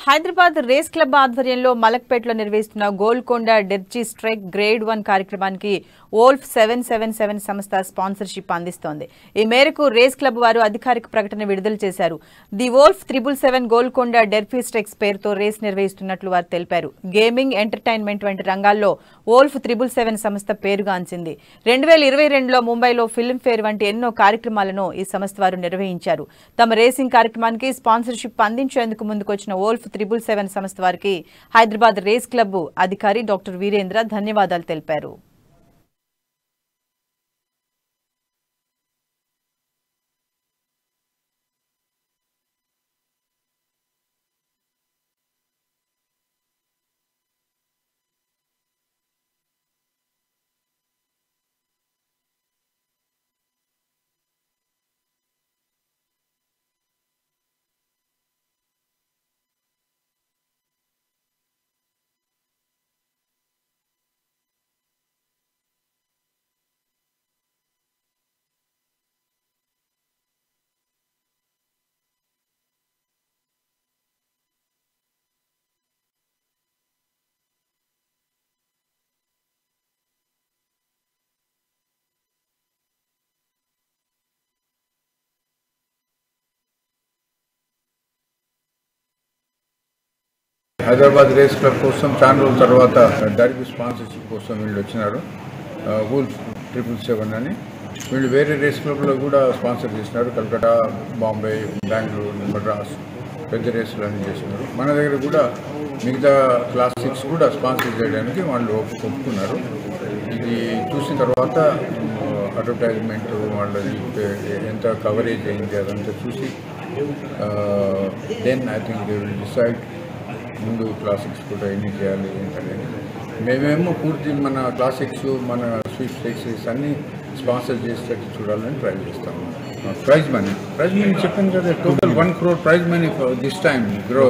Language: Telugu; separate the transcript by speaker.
Speaker 1: హైదరాబాద్ రేస్ క్లబ్ ఆధ్వర్యంలో మలక్పేటలో నిర్వహిస్తున్న గోల్కొండ డెర్జీ స్ట్రైక్ గ్రేడ్ 1 కార్యక్రమానికి వోల్ఫ్ 777 సంస్థ స్పాన్సర్షిప్ అందిస్తోంది. ఈ మేరకు రేస్ క్లబ్ వారు అధికారిక ప్రకటన విడుదల చేశారు. The wolf 777 Golconda Derby strikes పేరుతో రేస్ నిర్వహిస్తున్నట్లు వారు తెలిపారు. గేమింగ్, ఎంటర్టైన్మెంట్ వంటి రంగాల్లో వోల్ఫ్ 777 సంస్థ పేరుగాంచింది. 2022లో ముంబైలో ఫిల్మ్ ఫేర్ వంటి ఎన్నో కార్యక్రమాలను ఈ సంస్థ వారు నిర్వహించారు. తమ రేసింగ్ కార్యక్రమానికి స్పాన్సర్షిప్ అందించేందుకు ముందుకొచ్చిన వోల్ఫ్ 777 సంస్థ వారికి హైదరాబాద్ రేస్ క్లబ్ అధికారి డాక్టర్ వీరేంద్ర ధన్యవాదాలు తెలిపారు.
Speaker 2: హైదరాబాద్ రేస్ క్లబ్ కోసం చాలా రోజుల తర్వాత డర్బీ స్పాన్సర్షిప్ కోసం వీళ్ళు వచ్చినారు. వోల్ఫ్ 777 అని వీళ్ళు వేరే రేస్ క్లబ్లో కూడా స్పాన్సర్ చేసినారు. కల్కటా, బాంబే, బెంగళూరు, మద్రాస్ పెద్ద రేసులు అన్నీ చేస్తున్నారు. మన దగ్గర కూడా మిగతా క్లాస్ 6 కూడా స్పాన్సర్ చేయడానికి వాళ్ళు ఒప్పుకున్నారు. ఇది చూసిన తర్వాత అడ్వర్టైజ్మెంట్ వాళ్ళది ఎంత కవరేజ్ అయింది అదంతా చూసి then I think they will decide ముందు క్లాసిక్స్ కూడా ఎన్ని చేయాలి ఏంటనేది. మేమేమో పూర్తి మన క్లాసిక్స్, మన స్వీట్ స్టేక్స్ అన్నీ స్పాన్సర్ చేసేటట్టు చూడాలని ట్రై చేస్తాము. ప్రైజ్ మనీ చెప్పాను కదా, total 1 crore prize money for this time grow.